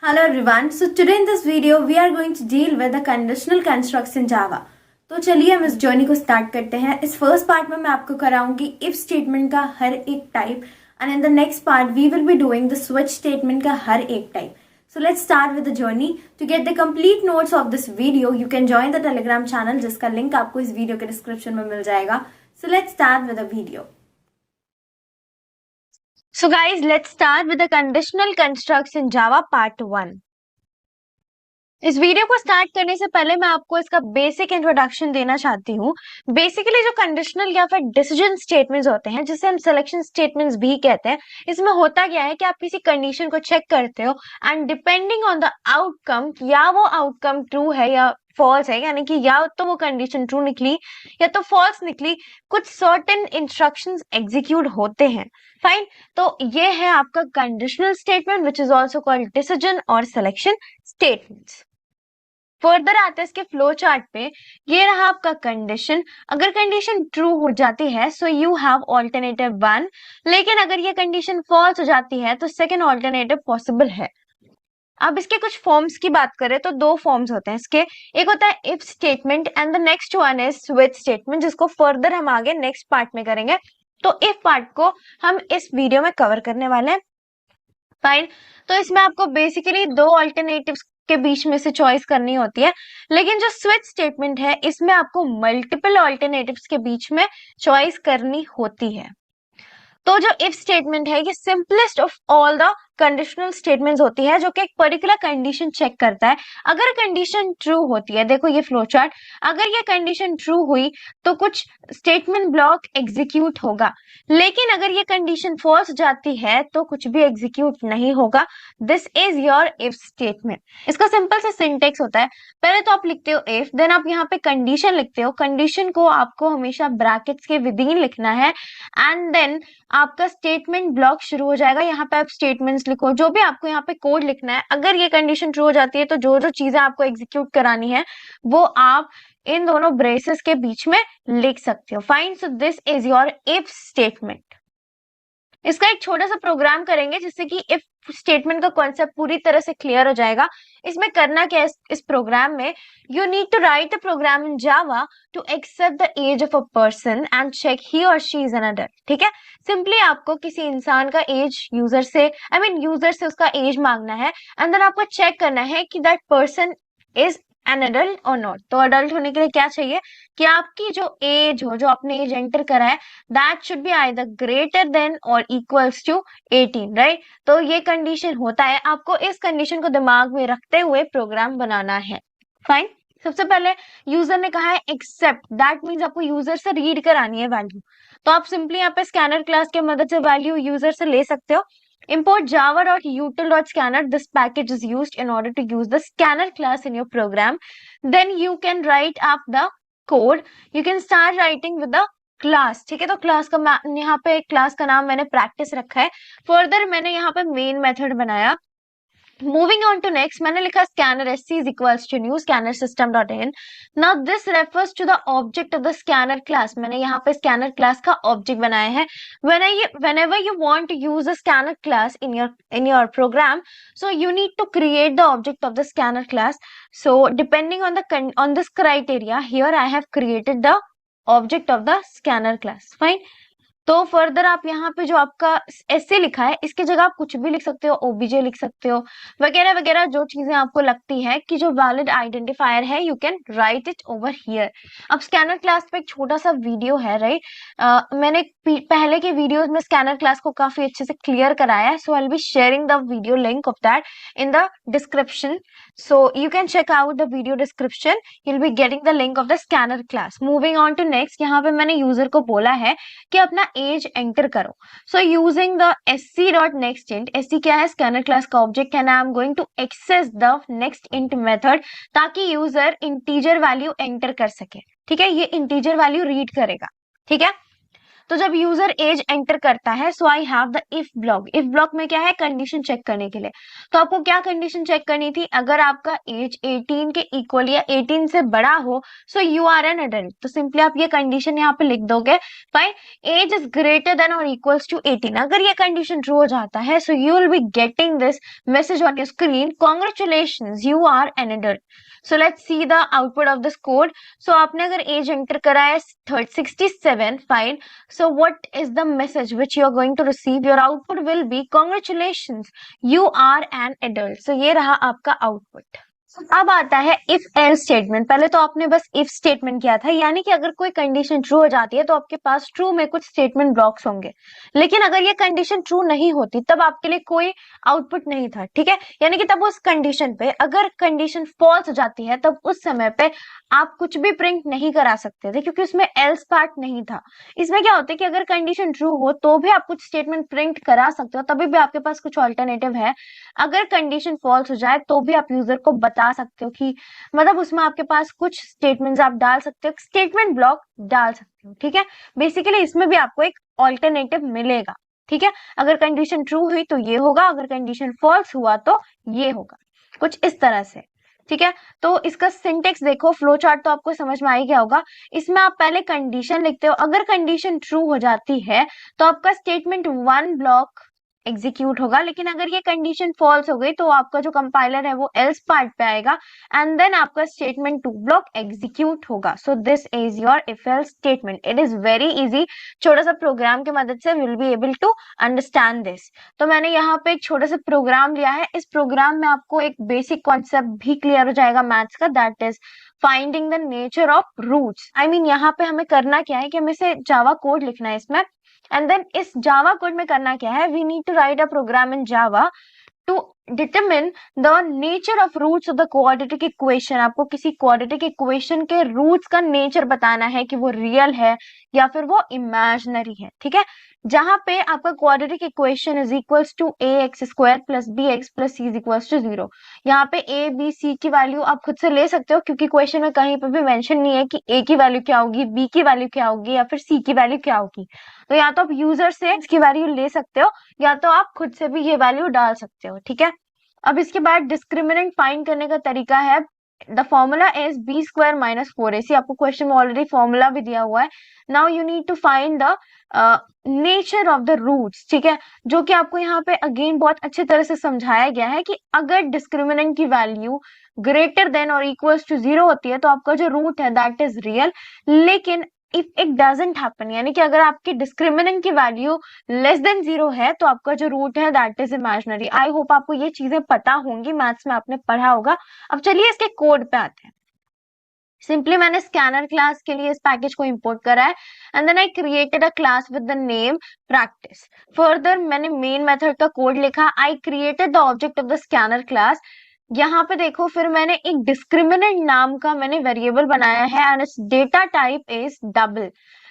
Hello everyone. So today in this video we are going to deal with the conditional constructs in Java. तो चलिए हम इस journey को start करते हैं. इस फर्स्ट पार्ट में मैं आपको कराऊंगी इफ स्टेटमेंट का हर एक type and in the next part we will be doing the switch statement का हर एक type. So let's start with the journey. To get the complete notes of this video, you can join the Telegram channel जिसका link आपको इस video के description में मिल जाएगा. So let's start with the video. So guys, let's start with the conditional constructs in Java part 1. इस video को start करने से पहले मैं आपको इसका बेसिक इंट्रोडक्शन देना चाहती हूँ. बेसिकली जो कंडीशनल या फिर डिसीजन स्टेटमेंट्स होते हैं जिसे हम सिलेक्शन स्टेटमेंट्स भी कहते हैं, इसमें होता क्या है कि आप किसी कंडीशन को चेक करते हो and depending on the outcome, या वो आउटकम ट्रू है या फॉल्स है, यानी कि या तो वो कंडीशन ट्रू निकली या तो फॉल्स निकली, कुछ सर्टेन इंस्ट्रक्शंस एग्जीक्यूट होते हैं. फाइन. तो ये है आपका conditional statement which is also called decision और सिलेक्शन स्टेटमेंट्स. फर्दर आते हैं इसके फ्लो चार्ट पे. ये रहा आपका कंडीशन. अगर कंडीशन ट्रू हो जाती है सो यू हैव ऑल्टरनेटिव 1, लेकिन अगर ये कंडीशन फॉल्स हो जाती है तो सेकंड ऑल्टरनेटिव पॉसिबल है. अब इसके कुछ फॉर्म्स की बात करें तो दो फॉर्म्स होते हैं इसके. एक होता है if statement and the next one is switch statement, जिसको फर्दर हम आगे नेक्स्ट पार्ट में करेंगे. तो इफ पार्ट को हम इस वीडियो में कवर करने वाले हैं. फाइन. तो इसमें आपको बेसिकली दो ऑल्टरनेटिव्स के बीच में से चॉइस करनी होती है, लेकिन जो स्विच स्टेटमेंट है इसमें आपको मल्टीपल ऑल्टरनेटिव्स के बीच में चॉइस करनी होती है. तो जो इफ स्टेटमेंट है ये simplest of all the conditional statements होती है, जो कि एक पर्टिकुलर कंडीशन चेक करता है. अगर कंडीशन ट्रू होती है, देखो ये फ्लो चार्ट, अगर ये कंडीशन ट्रू हुई तो कुछ स्टेटमेंट ब्लॉक एग्जीक्यूट होगा, लेकिन अगर ये कंडीशन फॉल्स जाती है तो कुछ भी एग्जीक्यूट नहीं होगा. This is your if statement. इसका सिंपल सा सिंटेक्स होता है. पहले तो आप लिखते हो इफ, देन आप यहाँ पे कंडीशन लिखते हो. कंडीशन को आपको हमेशा ब्रैकेट्स के विद इन लिखना है एंड देन आपका स्टेटमेंट ब्लॉक शुरू हो जाएगा. यहाँ पे आप स्टेटमेंट्स लिखो, जो भी आपको यहाँ पे कोड लिखना है. अगर ये कंडीशन ट्रू हो जाती है तो जो जो चीजें आपको एग्जीक्यूट करानी है वो आप इन दोनों ब्रेसेस के बीच में लिख सकते हो. Fine. So this is your if statement. इसका एक छोटा सा प्रोग्राम करेंगे जिससे कि इफ स्टेटमेंट का कॉन्सेप्ट पूरी तरह से क्लियर हो जाएगा. इसमें करना क्या है इस प्रोग्राम में, you need to write a program in Java to accept the age of a person and check he or she is an adult. ठीक है. सिंपली आपको किसी इंसान का एज यूजर से यूजर से उसका एज मांगना है एंड देन आपको चेक करना है कि that person is an adult और नॉट. तो अडल्ट होने के लिए क्या चाहिए कि आपकी जो एज हो, जो आपने एज एंटर करा है, that should be either greater than और इक्वल्स टू 18, राइट. तो ये कंडीशन होता है. आपको इस कंडीशन को दिमाग में रखते हुए प्रोग्राम बनाना है. फाइन. सबसे पहले यूजर ने कहा है एक्सेप्ट, दैट मीन्स आपको यूजर से रीड करानी है वैल्यू. तो आप सिंपली यहाँ पे स्कैनर क्लास की मदद से वैल्यू यूजर से ले सकते हो. Import java.util.scanner. This package is used in order to use the scanner class in your program. Then you can write up the code. You can start writing with the class. ठीक है. तो class का यहाँ पे class का नाम मैंने practice रखा है. फर्दर मैंने यहाँ पे मेन मेथड बनाया. Moving on to next, मैंने लिखा scanner sc is equals to new scanner system.in. Now this refers to the object of the scanner class. मैंने यहाँ पे scanner class का object बनाया है. Whenever you want to use a scanner class in your program, so you need to create the object of the scanner class. So depending on this criteria, here I have created the object of the scanner class. Fine. तो further आप यहाँ पे जो आपका ऐसे लिखा है इसकी जगह आप कुछ भी लिख सकते हो, ओबीजे लिख सकते हो, वगैरह वगैरह. जो चीजें आपको लगती है कि जो वैलिड आइडेंटिफायर है, you can write it over here. अब स्कैनर क्लास पे एक छोटा सा वीडियो है, राइट. मैंने पहले के वीडियोस में स्कैनर क्लास को काफी अच्छे से क्लियर कराया है. So I will be sharing the video link of that in the description. So you can check out the video description. You will be getting the link of the scanner class. Moving on to next, यहाँ पे मैंने user को बोला है कि अपना as enter करो. So using the sc.nextInt. sc क्या है? स्कैनर क्लास का ऑब्जेक्ट है. I am going to access the next method ताकि यूजर इंटीजर वैल्यू एंटर कर सके. ठीक है. ये इंटीजर वैल्यू रीड करेगा. ठीक है. तो जब यूजर एज एंटर करता है, so I have the if block. If block में क्या है, कंडीशन चेक करने के लिए। तो आपको क्या कंडीशन चेक करनी थी, अगर आपका एज 18 के इक्वल या 18 से बड़ा हो, so you are an adult. तो सिंपली आप ये कंडीशन यहाँ पे लिख दोगे, fine, age is greater than और इक्वल्स टू 18। अगर ये कंडीशन ट्रू हो जाता है, so you will be getting this message on your screen, congratulations you are an adult. So let's see the output of this code. So आपने अगर age enter करा है 67, fine. So what is the message which you are going to receive? Your output will be congratulations you are an adult. So ये रहा आपका output. अब आता है इफ एल्स स्टेटमेंट। पहले तो आपने बस इफ स्टेटमेंट किया था, यानी कि अगर कोई कंडीशन ट्रू हो जाती है तो आपके पास ट्रू में कुछ स्टेटमेंट ब्लॉक्स होंगे, लेकिन अगर ये कंडीशन ट्रू नहीं होती तब आपके लिए कोई आउटपुट नहीं था, ठीक है। यानी कि तब उस कंडीशन पे अगर कंडीशन फॉल्स हो जाती है तब उस समय पे आप कुछ भी प्रिंट नहीं करा सकते थे, क्योंकि उसमें एल्स पार्ट नहीं था। इसमें क्या होता है कि अगर कंडीशन ट्रू हो तो भी आप कुछ स्टेटमेंट प्रिंट करा सकते हो, तभी भी आपके पास कुछ ऑल्टरनेटिव है। अगर कंडीशन फॉल्स हो जाए तो भी आप यूजर को बता सकते हो कि मतलब उसमें आपके पास कुछ स्टेटमेंट्स आप डाल सकते हो, स्टेटमेंट ब्लॉक डाल सकते हो, ठीक है। बेसिकली इसमें भी आपको एक ऑल्टरनेटिव मिलेगा, ठीक है। अगर कंडीशन ट्रू हुई तो ये होगा, अगर कंडीशन फॉल्स हुआ तो ये होगा, कुछ इस तरह से, ठीक है। तो इसका सिंटेक्स देखो, फ्लो चार्ट तो आपको समझ में आ ही गया होगा। इसमें आप पहले कंडीशन लिखते हो, अगर कंडीशन ट्रू हो जाती है तो आपका स्टेटमेंट 1 ब्लॉक एग्जीक्यूट होगा, लेकिन अगर ये कंडीशन फॉल्स हो गई तो आपका जो कंपाइलर है वो एल्स पार्ट पे आएगा एंड देन आपका स्टेटमेंट 2 ब्लॉक एग्जीक्यूट होगा। So this is your if else statement. It is very easy, छोटा सा प्रोग्राम की मदद से will be able to understand this. तो मैंने यहाँ पे एक छोटा सा प्रोग्राम लिया है, इस प्रोग्राम में आपको एक बेसिक कॉन्सेप्ट भी क्लियर हो जाएगा मैथ्स का, that is finding the nature of roots. I mean यहाँ पे हमें करना क्या है कि हमें से जावा कोड लिखना है इसमें, एंड देन इस जावा कोड में करना क्या है, we need to write a program in Java to determine the nature of roots of the quadratic equation. आपको किसी क्वाड्रेटिक इक्वेशन के रूट्स का नेचर बताना है कि वो रियल है या फिर वो इमेजिनरी है, ठीक है। जहां पे आपका quadratic equation is equals to a x square plus B x plus c is equals to 0। यहाँ पे ए बी सी की वैल्यू आप खुद से ले सकते हो, क्योंकि क्वेश्चन में कहीं पे भी मेंशन नहीं है कि ए की वैल्यू क्या होगी, बी की वैल्यू क्या होगी या फिर सी की वैल्यू क्या होगी। तो या तो आप यूजर से इसकी वैल्यू ले सकते हो या तो आप खुद से भी ये वैल्यू डाल सकते हो, ठीक है। अब इसके बाद डिस्क्रिमिनेंट फाइंड करने का तरीका है, the formula is b square minus 4ac। आपको क्वेश्चन में ऑलरेडी फॉर्मूला भी दिया हुआ है। Now you need to find the nature of the roots, ठीक है, जो कि आपको यहाँ पे अगेन बहुत अच्छी तरह से समझाया गया है कि अगर डिस्क्रिमिनेंट की वैल्यू ग्रेटर देन और इक्वल्स टू 0 होती है तो आपका जो रूट है दैट इज रियल, लेकिन इफ इट डजंट हैपन, यानी कि अगर आपकी डिस्क्रिमिनेंट की वैल्यू लेस देन 0 है तो आपका जो रूट है that is imaginary. I hope आपको ये चीजें पता होंगी, मैथ्स में आपने पढ़ा होगा। अब चलिए इसके कोड पे आते हैं। सिंपली मैंने स्कैनर क्लास के लिए इस पैकेज को इंपोर्ट करा है and then I created a class with the name practice. Further मैंने मेन मेथड का कोड लिखा, I created the object of the scanner class. यहाँ पे देखो फिर मैंने एक डिस्क्रिमिनेंट नाम का मैंने वेरिएबल बनाया है and its data type is double.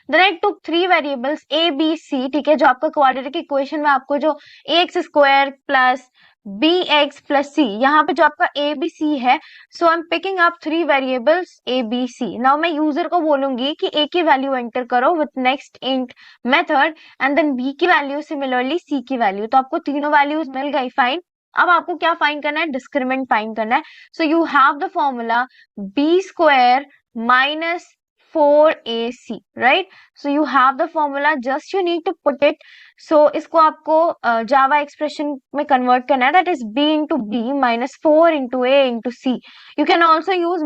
Then I took 3 variables A B C, ठीक है, जो आपका क्वाड्रेटिक इक्वेशन में आपको जो X square plus B x plus C, यहाँ पे जो आपका ए बी सी है, so I am picking up 3 variables A B C. Now मैं यूजर को बोलूंगी कि ए की वैल्यू एंटर करो with next int method and then B की वैल्यू सिमिलरली सी की वैल्यू। तो आपको तीनों वैल्यूज मिल गई, फाइन। अब आपको क्या फाइंड करना है, डिस्क्रिमिनेंट फाइंड करना है। So you have the formula b square minus 4ac, right? So you have the formula, just you need to put it. So इसको आपको जावा एक्सप्रेशन में कन्वर्ट करना है, that is b into b minus 4 into a into c. You can also use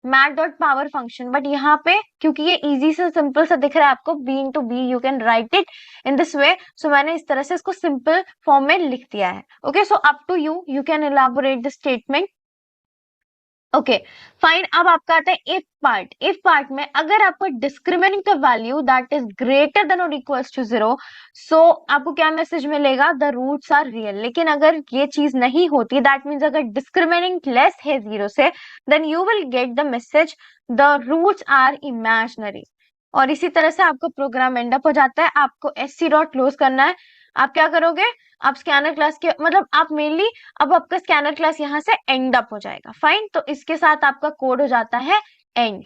mat.power function, but यहाँ पे क्योंकि ये easy से सिंपल सा दिख रहा है आपको, b into b you can write it in this way. So मैंने इस तरह से इसको सिंपल फॉर्म में लिख दिया है। Okay, so up to you, you can elaborate the statement. Okay fine. अब आपका आता है इफ पार्ट। इफ पार्ट में अगर आपको डिस्क्रिमिनेंट का value that is greater than और इक्वल्स टू 0, सो आपको क्या मैसेज मिलेगा, द रूट्स आर रियल। लेकिन अगर ये चीज नहीं होती, दैट मीन्स अगर डिस्क्रिमिनेंट लेस है 0 से, then you will get the message the roots are imaginary. और इसी तरह से आपका प्रोग्राम एंड अप हो जाता है। आपको sc डॉट क्लोज करना है। आप क्या करोगे, आप स्कैनर क्लास के मतलब आप मेनली अब आपका स्कैनर क्लास यहाँ से एंड अप हो जाएगा, फाइन। तो इसके साथ आपका कोड हो जाता है एंड।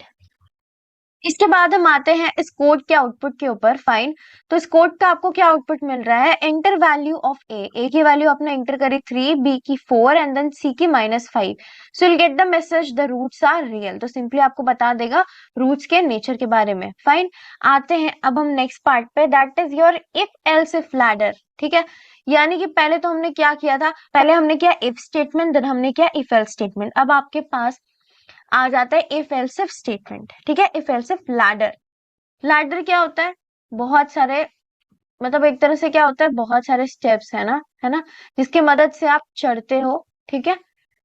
इसके बाद हम आते हैं इस कोड के आउटपुट के ऊपर। फाइन, तो इस कोड का आपको क्या आउटपुट मिल रहा है? एंटर वैल्यू ऑफ ए की वैल्यू आपने एंटर करी 3, बी की 4 एंड देन सी की -5। So will get the message the roots are real. तो सिंपली आपको बता देगा रूट्स के नेचर के बारे में। फाइन, आते हैं अब हम नेक्स्ट पार्ट पे, that is your if else if ladder. ठीक है, यानी कि पहले तो हमने क्या किया था, पहले हमने किया इफ स्टेटमेंट, देन हमने किया इफ एल्स स्टेटमेंट। अब आपके पास आ जाता है इफ एल्स इफ स्टेटमेंट। ठीक है, if else if ladder. Ladder क्या होता है? बहुत सारे, मतलब एक तरह से क्या होता है, बहुत सारे स्टेप्स है ना, जिसकी मदद से आप चढ़ते हो। ठीक है,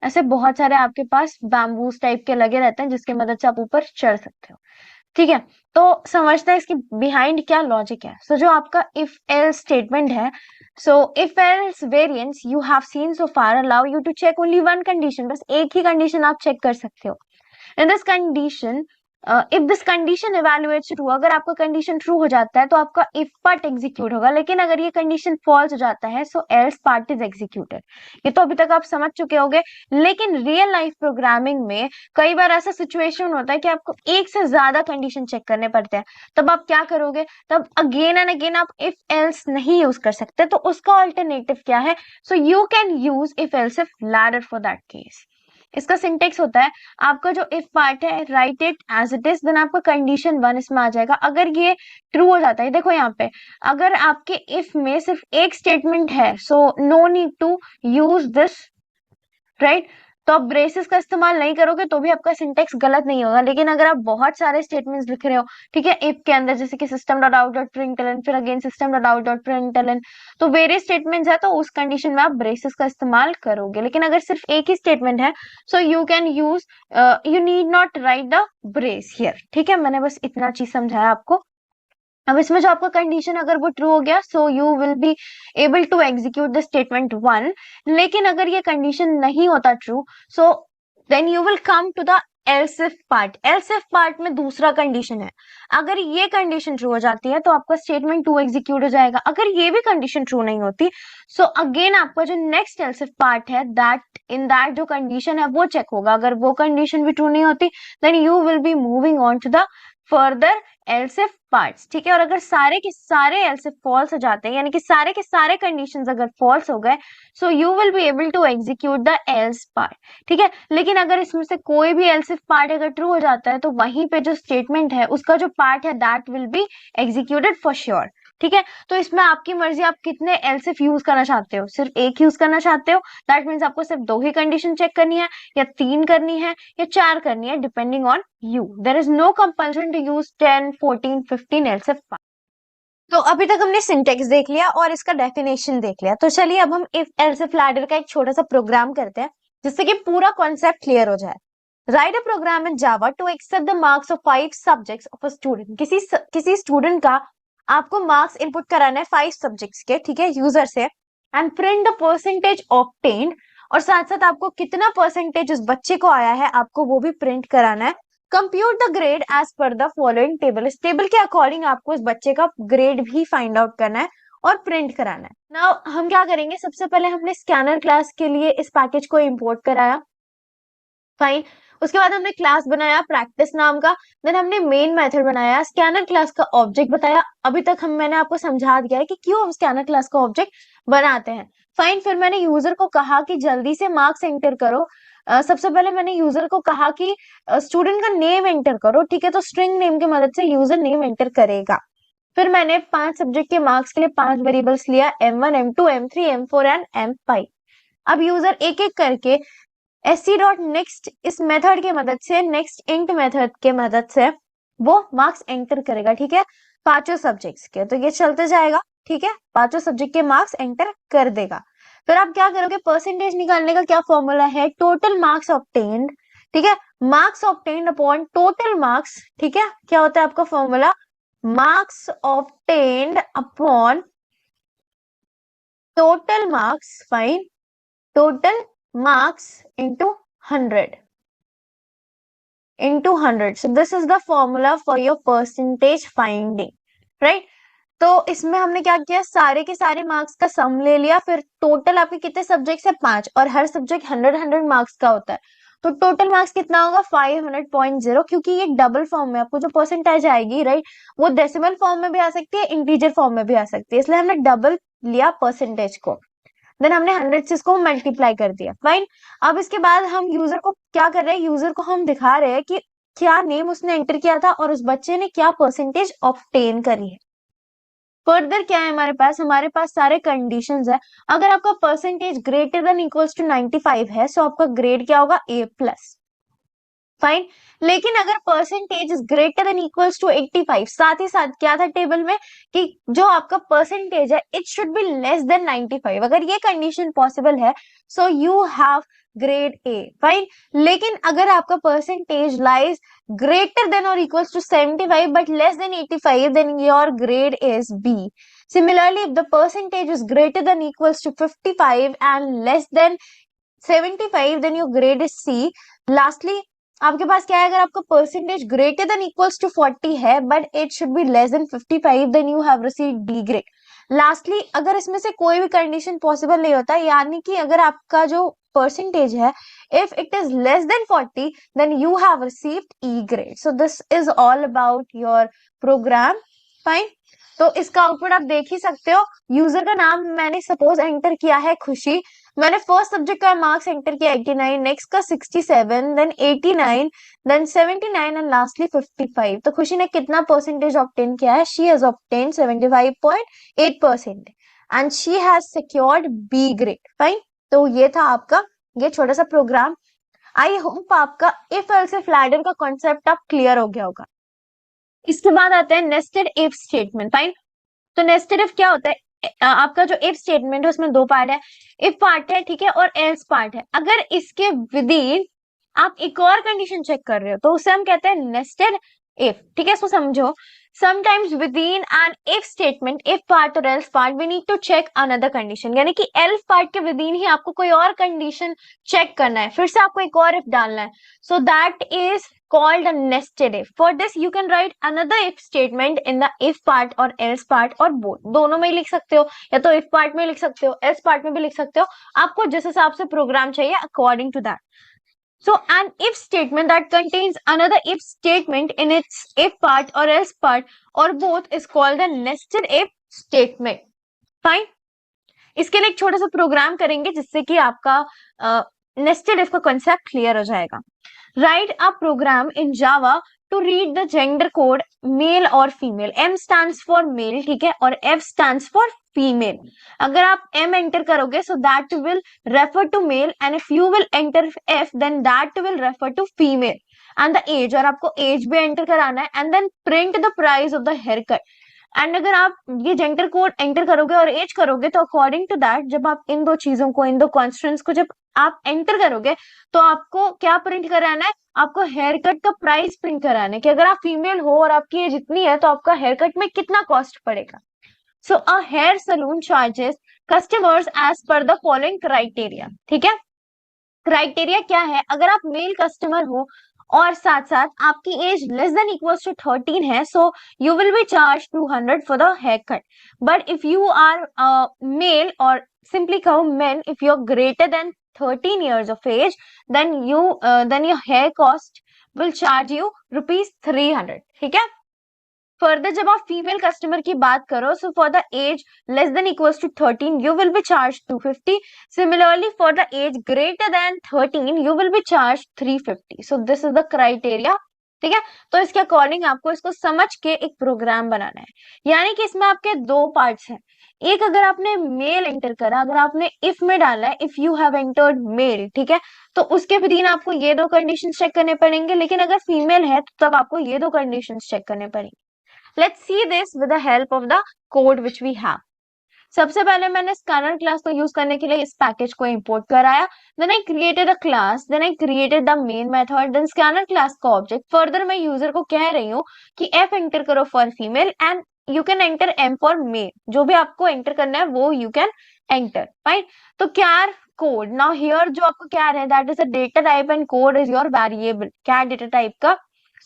ऐसे बहुत सारे आपके पास बैम्बूस टाइप के लगे रहते हैं जिसकी मदद से आप ऊपर चढ़ सकते हो। ठीक है, तो समझते हैं इसकी बिहाइंड क्या लॉजिक है। सो जो आपका इफ एल्स स्टेटमेंट है, so if else variants you have seen so far allow you to check only one condition. बस एक ही कंडीशन आप चेक कर सकते हो। In this condition, if this condition evaluates true, अगर आपका कंडीशन ट्रू हो जाता है तो आपका इफ पार्ट एग्जीक्यूट होगा, लेकिन अगर ये कंडीशन फॉल्स हो जाता है सो एल्स पार्ट इज एग्जीक्यूटेड। ये तो अभी तक आप समझ चुके होंगे। लेकिन रियल लाइफ प्रोग्रामिंग में कई बार ऐसा सिचुएशन होता है कि आपको एक से ज्यादा कंडीशन चेक करने पड़ते हैं। तब आप क्या करोगे? तब अगेन एंड अगेन आप इफ एल्स नहीं यूज कर सकते, तो उसका ऑल्टरनेटिव क्या है? So you can use if else if ladder for that case. इसका सिंटेक्स होता है, आपका जो इफ पार्ट है write it as it is, then आपका कंडीशन 1 इसमें आ जाएगा। अगर ये ट्रू हो जाता है, देखो यहाँ पे अगर आपके इफ में सिर्फ एक स्टेटमेंट है, so no need to use this, right. तो आप ब्रेसेस का इस्तेमाल नहीं करोगे तो भी आपका सिंटेक्स गलत नहीं होगा। लेकिन अगर आप बहुत सारे स्टेटमेंट्स लिख रहे हो, ठीक है, इफ के अंदर, जैसे कि system dot out dot println, फिर again system dot out dot println, तो वेरियस स्टेटमेंट्स है, तो उस कंडीशन में आप ब्रेसेस का इस्तेमाल करोगे। लेकिन अगर सिर्फ एक ही स्टेटमेंट है, so you can use, you need not right the brace here. ठीक है, मैंने बस इतना चीज समझाया आपको। अब इसमें जो आपका कंडीशन अगर वो ट्रू हो गया, so you will be able to execute the statement 1। लेकिन अगर ये कंडीशन नहीं होता true, so then you will come to the else if part. Else if part में दूसरा कंडीशन है, अगर ये कंडीशन ट्रू हो जाती है तो आपका स्टेटमेंट 2 एग्जीक्यूट हो जाएगा। अगर ये भी कंडीशन ट्रू नहीं होती, सो अगेन आपका जो नेक्स्ट एल्स इफ पार्ट है, दैट इन दैट जो कंडीशन है वो चेक होगा। अगर वो कंडीशन भी ट्रू नहीं होती, then you will be moving on to the further else if parts. ठीक है, और अगर सारे के सारे एल्स इफ फॉल्स हो जाते हैं, यानी कि सारे के सारे कंडीशंस अगर फॉल्स हो गए, so you will be able to execute the else part. ठीक है, लेकिन अगर इसमें से कोई भी एल्स इफ पार्ट अगर ट्रू हो जाता है, तो वहीं पे जो स्टेटमेंट है उसका जो पार्ट है that will be executed for sure. ठीक है, तो इसमें आपकी मर्जी, आप कितने एल्स इफ यूज करना चाहते हो। सिर्फ एक यूज करना चाहते हो, दैट मीन्स आपको सिर्फ 2 ही कंडीशन चेक करनी है, या 3 करनी है, या 4 करनी है, depending on you. There is no compulsion to use 10, 14, 15 else if part. तो अभी तक हमने सिंटेक्स देख लिया और इसका डेफिनेशन देख लिया। तो चलिए अब हम इफ एल्स इफ लैडर का एक छोटा सा प्रोग्राम करते हैं जिससे कि पूरा कॉन्सेप्ट क्लियर हो जाए। Write a program in Java to accept the marks of 5 subjects of a student. किसी स्टूडेंट का आपको मार्क्स इनपुट कराना है 5 सब्जेक्ट्स के, ठीक है, यूजर से, and print the percentage obtained, और साथ साथ आपको कितना परसेंटेज उस बच्चे को आया है आपको वो भी प्रिंट कराना है। Compute the grade as per the following table. इस टेबल के अकॉर्डिंग आपको इस बच्चे का ग्रेड भी फाइंड आउट करना है और प्रिंट कराना है। नाउ हम क्या करेंगे, सबसे पहले हमने स्कैनर क्लास के लिए इस पैकेज को इंपोर्ट कराया। फाइन, उसके बाद हमने क्लास बनाया प्रैक्टिस नाम का, देन हमने मेन मेथड बनाया, स्कैनर क्लास का ऑब्जेक्ट बताया। अभी तक मैंने आपको समझा दिया है कि क्यों हम स्कैनर क्लास का ऑब्जेक्ट बनाते हैं। फाइन, फिर मैंने यूजर को कहा कि जल्दी से मार्क्स एंटर करो। सबसे पहले मैंने यूजर को कहा कि स्टूडेंट का नेम एंटर करो, ठीक है, तो स्ट्रिंग नेम की मदद से यूजर नेम एंटर करेगा। फिर मैंने 5 सब्जेक्ट के मार्क्स के लिए 5 वेरिएबल्स लिया, M1, M2, M3, M4 and M5। अब यूजर एक एक करके sc.next इस मेथड के मदद से, नेक्स्ट इंट मेथड के मदद से वो मार्क्स एंटर करेगा। ठीक है, 5 सब्जेक्ट्स के, तो ये चलते जाएगा। ठीक है, 5 सब्जेक्ट के मार्क्स एंटर कर देगा। फिर आप क्या करोगे, परसेंटेज निकालने का क्या फॉर्मूला है, टोटल मार्क्स ऑब्टेन्ड। ठीक है, marks obtained upon total marks. ठीक है, क्या होता है आपका formula, marks obtained upon total marks. Fine, total marks into 100 into 100. So this is the formula for your percentage finding, right? तो इसमें हमने क्या किया, सारे के सारे मार्क्स का सम ले लिया, फिर टोटल आपके कितने सब्जेक्ट्स है 5, और हर सब्जेक्ट 100 मार्क्स का होता है। तो टोटल मार्क्स कितना होगा 500.0, क्योंकि ये डबल फॉर्म में आपको जो परसेंटेज आएगी राइट, वो डेसिमल फॉर्म में भी आ सकती है, इंटीजर फॉर्म में भी आ सकती है, इसलिए हमने डबल लिया परसेंटेज को, देन हमने 100 से इसको मल्टीप्लाई कर दिया। फाइन। अब इसके बाद हम यूजर को क्या कर रहे हैं, यूजर को हम दिखा रहे हैं कि क्या नेम उसने एंटर किया था और उस बच्चे ने क्या परसेंटेज ऑब्टेन करी है। फर्दर क्या है हमारे पास सारे कंडीशंस है। अगर आपका percentage greater than equals to 95 है, सो आपका ग्रेड क्या होगा, A+। फाइन। लेकिन अगर percentage is greater than equals to 85, साथ ही साथ क्या था टेबल में कि जो आपका परसेंटेज है it should be less than 95। अगर ये कंडीशन पॉसिबल है, so you have grade A। Fine. लेकिन अगर आपका परसेंटेज लाइज ग्रेटर देन और equals to 75 but less than 85, then your grade is B। Similarly, if the percentage is greater than equals to 55 and less than 75, then your grade is C. Lastly, आपके पास क्या है, अगर आपका percentage greater than equals to 40 है but it should be less than 55, then you have received D grade. Lastly, अगर इसमें से कोई भी कंडीशन पॉसिबल नहीं होता, यानी कि अगर आपका जो परसेंटेज है if it is less than 40, then you have received E grade. So this is all about your program. Fine. तो इसका आउटपुट आप देख ही सकते हो। यूजर का नाम मैंने सपोज एंटर किया है खुशी, मैंने फर्स्ट सब्जेक्ट का मार्क्स एंटर किया 89, नेक्स्ट का 67, देन 89, देन 79 एंड लास्टली 55। तो खुशी ने कितना परसेंटेज ऑब्टेन किया है, she has obtain 75.8% and she has secured B grade. Fine. तो ये था आपका ये छोटा सा प्रोग्राम। आई होप आपका इफ एल्स इफ लैडर का कॉन्सेप्ट आप क्लियर हो गया होगा। इसके बाद आता है नेस्टेड इफ स्टेटमेंट। फाइन। तो नेस्टेड इफ क्या होता है, आपका जो इफ स्टेटमेंट है उसमें दो पार्ट है, इफ पार्ट है ठीक है और एल्स पार्ट है। अगर इसके विदिन आप एक और कंडीशन चेक कर रहे हो तो उसे हम कहते हैं नेस्टेड इफ। ठीक है, इसको समझो। Sometimes within an if statement, if part और else part, we need to check another condition, यानी कि एल्स पार्ट के विदिन ही आपको कोई और कंडीशन चेक करना है, फिर से आपको एक और इफ डालना है। So that is called a nested if. For this you can write another if statement in the if part or else part or both. दोनों में ही लिख सकते हो, या तो if part में लिख सकते हो, else part में भी लिख सकते हो, आपको जिस हिसाब से प्रोग्राम चाहिए according to that. So an if statement that contains another if statement in its if part or else part or both is called a nested if statement. Fine. इसके लिए एक छोटा सा प्रोग्राम करेंगे जिससे कि आपका nested if का concept clear हो जाएगा। Write a program in Java to read the gender code male or female. M stands for male, ठीक है, और F stands for female. अगर आप M enter करोगे, so that will refer to male, and if you will enter F, then that will refer to female. And the age, और आपको age भी enter कराना है, and then print the price of the haircut. And अगर आप ये gender code enter करोगे और एज करोगे तो अकॉर्डिंग टू दैट जब आप इन दो चीजों को, इन दो कॉन्स्टेंट्स को जब आप एंटर करोगे तो आपको क्या प्रिंट कराना है, आपको हेयर कट का प्राइस प्रिंट कराना है कि अगर आप फीमेल हो और आपकी एज इतनी है तो आपका हेयर कट में कितना कॉस्ट पड़ेगा। So a hair salon charges customers as per the following criteria. ठीक है, क्राइटेरिया क्या है, अगर आप मेल कस्टमर हो और साथ साथ आपकी age less than equals to 13 है, so you will be charge 200 for the haircut. But if you are male और सिंपली कहो men, if you are greater than 13 years of age, then your hair cost will charge you ₹300। ठीक है। Further जब आप female customer की बात करो, so for the age less than equals to 13 you will be charge 250। Similarly for the age greater than 13 you will be charge 350। So this is the criteria. ठीक है, तो इसके अकॉर्डिंग आपको इसको समझ के एक प्रोग्राम बनाना है, यानी कि इसमें आपके दो पार्ट्स हैं। एक, अगर आपने मेल एंटर करा, अगर आपने इफ में डाला है, if you have entered male, ठीक है, तो उसके विदिन आपको ये दो कंडीशन चेक करने पड़ेंगे, लेकिन अगर फीमेल है तो तब आपको ये दो कंडीशन चेक करने पड़ेंगे। Let's see this with the help of the code which we have. सबसे पहले मैंने स्कैनर क्लास को यूज करने के लिए इस पैकेज को इंपोर्ट कराया, then I created a class, then I created the main method, then scanner class का ऑब्जेक्ट। फर्दर मैं यूजर को कह रही हूँ कि F एंटर करो for female and you can enter M for mail, जो भी आपको एंटर करना है वो यू कैन एंटर। फाइन। तो क्या कोड नाउ हियर जो आपको क्या है, that is a data type and code is your variable, क्या डेटा टाइप का।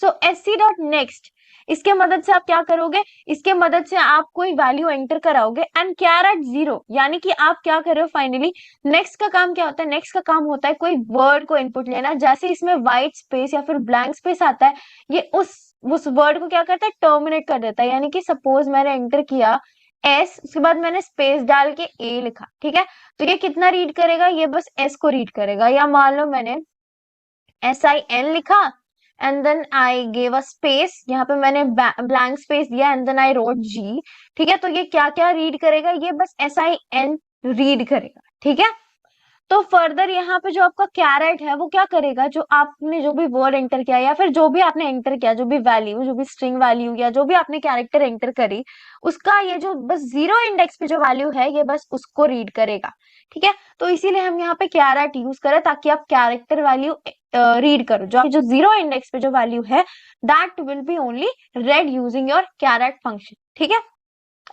सो sc.next इसके मदद से आप क्या करोगे, इसके मदद से आप कोई वैल्यू एंटर कराओगे एंड कैरेट 0, यानी कि आप क्या कर रहे हो फाइनली, नेक्स्ट का काम क्या होता है, नेक्स्ट का काम होता है कोई वर्ड को इनपुट लेना। जैसे इसमें व्हाइट स्पेस या फिर ब्लैंक स्पेस आता है, ये उस वर्ड को क्या करता है, टर्मिनेट कर देता है। यानी कि सपोज मैंने एंटर किया एस, उसके बाद मैंने स्पेस डाल के ए लिखा, ठीक है, तो ये कितना रीड करेगा, ये बस एस को रीड करेगा। या मान लो मैंने SIN लिखा and then I gave a space, यहाँ पे मैंने ब्लैंक स्पेस दिया and then I wrote G, ठीक है, तो ये क्या क्या रीड करेगा, ये बस SIN रीड करेगा, ठीक है। तो फर्दर यहाँ पे जो आपका कैरेट है वो क्या करेगा, जो आपने जो भी वर्ड एंटर किया या फिर जो भी आपने एंटर किया, जो भी वैल्यू, जो भी स्ट्रिंग वैल्यू या जो भी आपने कैरेक्टर एंटर करी, उसका ये जो बस 0 इंडेक्स पे जो वैल्यू है ये बस उसको रीड करेगा, ठीक है। तो इसीलिए हम यहाँ पे कैरेट यूज करें ताकि आप कैरेक्टर वैल्यू रीड करो। जो 0 इंडेक्स पे जो वैल्यू है that will be only read using your caret function, ठीक है।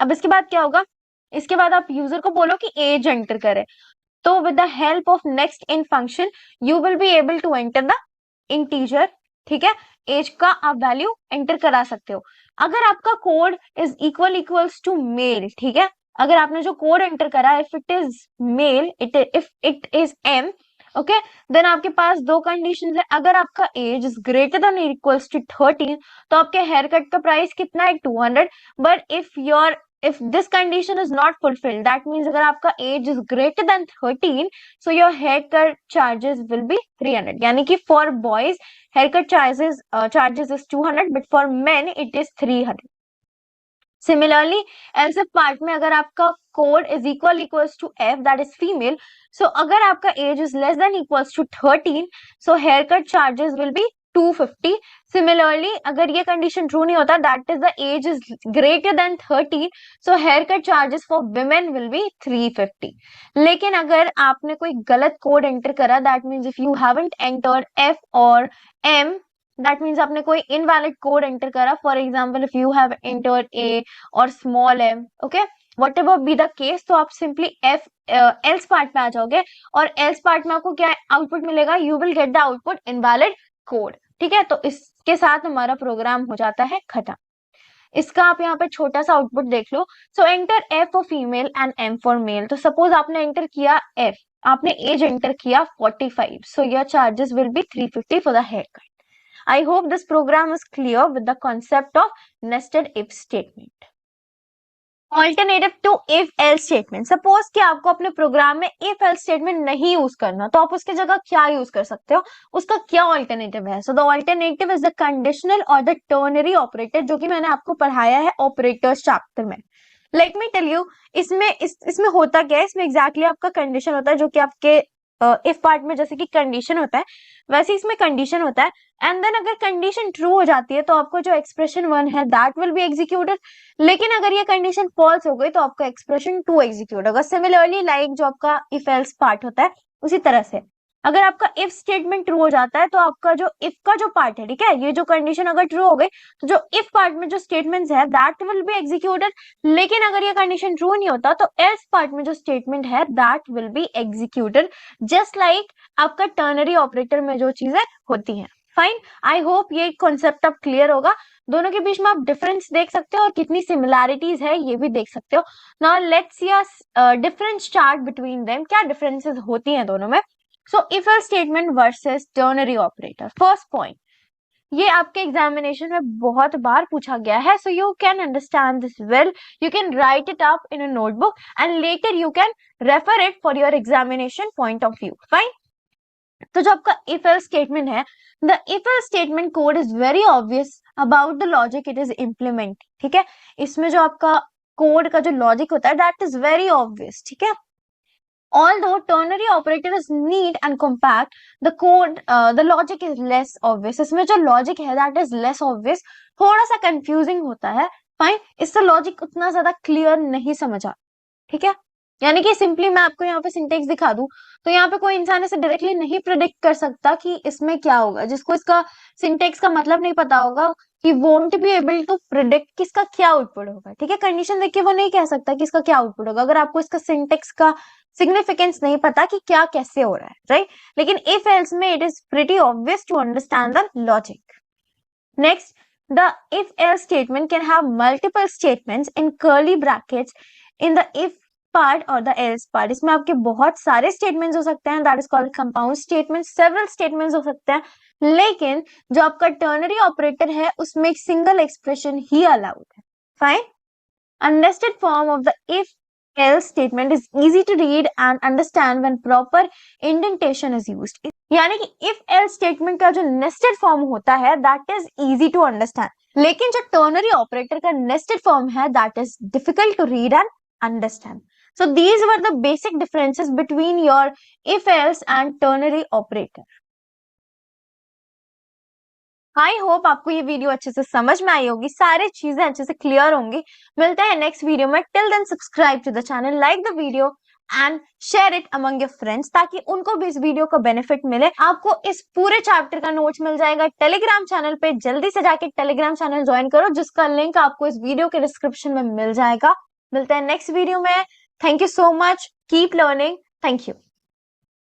अब इसके बाद क्या होगा, इसके बाद आप यूजर को बोलो कि एज एंटर करे, तो with the help of next in function you will be able to enter the integer, ठीक है, एज का आप वैल्यू एंटर करा सकते हो। अगर आपका code is equals to male, ठीक है, अगर आपने जो कोड एंटर करा if it is male, if it is M, okay, then आपके पास दो कंडीशन है। अगर आपका age is greater than equals to 13 तो आपके हेयर कट का प्राइस कितना है, 200। But if this condition is not fulfilled, that means अगर आपका age is greater than 13, so your haircut charges will be 300। यानी कि for boys haircut charges is 200, but for men it is 300। Similarly, else if part में अगर आपका code is equals to f, that is female, so अगर आपका age is less than equals to 13, so haircut charges will be 250। Similarly, अगर ये condition true नहीं होता, that is the age is greater than 13, so haircut charges for women will be 350। लेकिन अगर आपने कोई गलत कोड एंटर करा, that means if you haven't entered F or M, that means आपने कोई invalid code enter करा, for example if you have entered A or small m, okay, whatever be the case, तो आप simply else part पे आ जाओगे और else part में आपको क्या आउटपुट मिलेगा, you will get the output invalid code, ठीक है। तो इसके साथ हमारा प्रोग्राम हो जाता है खत्म। इसका आप यहाँ पे छोटा सा आउटपुट देख लो। So enter F for female and M for male. तो सपोज आपने एंटर किया F, आपने एज एंटर किया 45, so your charges will be 350 for the haircut. I hope this program is clear with the concept of nested if statement. Alternative to if else statement. Suppose कि आपको अपने programme में if else statement नहीं use करना, तो आप उसके जगह क्या यूज कर सकते हो, उसका क्या ऑल्टरनेटिव है। So the alternative is the conditional or the ternary operator, जो कि मैंने आपको पढ़ाया है ऑपरेटर्स चैप्टर में। Let me tell you, इसमें होता क्या है, इसमें एग्जैक्टली आपका कंडीशन होता है, जो कि आपके इफ पार्ट में जैसे कि कंडीशन होता है वैसे इसमें कंडीशन होता है। एंड देन अगर कंडीशन ट्रू हो जाती है तो आपको जो एक्सप्रेशन 1 है दैट विल बी एग्जीक्यूटेड, लेकिन अगर ये कंडीशन फॉल्स हो गई तो आपका एक्सप्रेशन 2 एग्जीक्यूट होगा। सिमिलरली लाइक जो आपका इफ एल्स पार्ट होता है उसी तरह से अगर आपका इफ स्टेटमेंट ट्रू हो जाता है तो आपका जो इफ का जो पार्ट है, ठीक है, ये जो कंडीशन अगर ट्रू हो गई तो जो इफ पार्ट में जो स्टेटमेंट्स है दैट विल बी एग्जीक्यूटेड, लेकिन अगर ये कंडीशन ट्रू नहीं होता तो एल्स पार्ट में जो स्टेटमेंट है that will be executed, just like आपका टर्नरी ऑपरेटर में जो चीजें होती हैं। फाइन, आई होप ये कॉन्सेप्ट अब क्लियर होगा। दोनों के बीच में आप डिफरेंस देख सकते हो और कितनी सिमिलैरिटीज है ये भी देख सकते हो। Now let's see a difference chart between them, क्या डिफरेंसेस होती हैं दोनों में। So if else statement versus ternary operator. First point, ये आपके एग्जामिनेशन में बहुत बार पूछा गया है, so you can understand this well. You can write it up in a notebook and later you can refer it for your examination point of view. Fine. तो जो आपका if else statement है, the if else statement code is very obvious about the logic it is implementing. ठीक है, इसमें जो आपका code का जो लॉजिक होता है that is very obvious. ठीक है, although ternary operator is neat and compact, the code the logic is less obvious. इसमें जो logic है that is less obvious, थोड़ा सा confusing होता है। फाइन, इससे logic उतना ज्यादा clear नहीं समझ आता। ठीक है, यानी कि सिंपली मैं आपको यहाँ पे सिंटेक्स दिखा दूं तो यहाँ पे कोई इंसान इसे डायरेक्टली नहीं प्रिडिक्ट कर सकता कि इसमें क्या होगा। जिसको इसका सिंटेक्स का मतलब नहीं पता होगा कि won't be able to predict कि इसका क्या आउटपुट होगा। ठीक है, कंडीशन देख के वो नहीं कह सकता कि इसका क्या आउटपुट होगा अगर आपको इसका सिंटेक्स का सिग्निफिकेंस नहीं पता कि क्या कैसे हो रहा है, राइट। लेकिन इफ एल्स में it is pretty obvious to understand the logic. Next, The if-else statement can have multiple statements in curly brackets in the if part or the else part. इसमें आपके बहुत सारे statements हो सकते हैं, that is called compound statements. Several statements हो सकते हैं, लेकिन जो आपका ternary operator है उसमें एक single expression ही allowed है. Fine. A nested form of the if-else statement is easy to read and understand when proper indentation is used. यानी कि if-else statement का जो nested form होता है that is easy to understand. लेकिन जो ternary operator का nested form है that is difficult to read and understand. So these were the basic differences between your if-else and ternary operator. I hope आपको ये video अच्छे से समझ में आई होगी, सारी चीजें अच्छे से क्लियर होंगी. मिलते हैं नेक्स्ट वीडियो में. Till then subscribe to the channel, like the video and share it among your friends ताकि उनको भी इस वीडियो का बेनिफिट मिले. आपको इस पूरे चैप्टर का नोट्स मिल जाएगा टेलीग्राम चैनल पे. जल्दी से जाके टेलीग्राम चैनल ज्वाइन करो जिसका लिंक आपको इस वीडियो के डिस्क्रिप्शन में मिल जाएगा. मिलते हैं नेक्स्ट वीडियो में. Thank you so much. Keep learning. Thank you.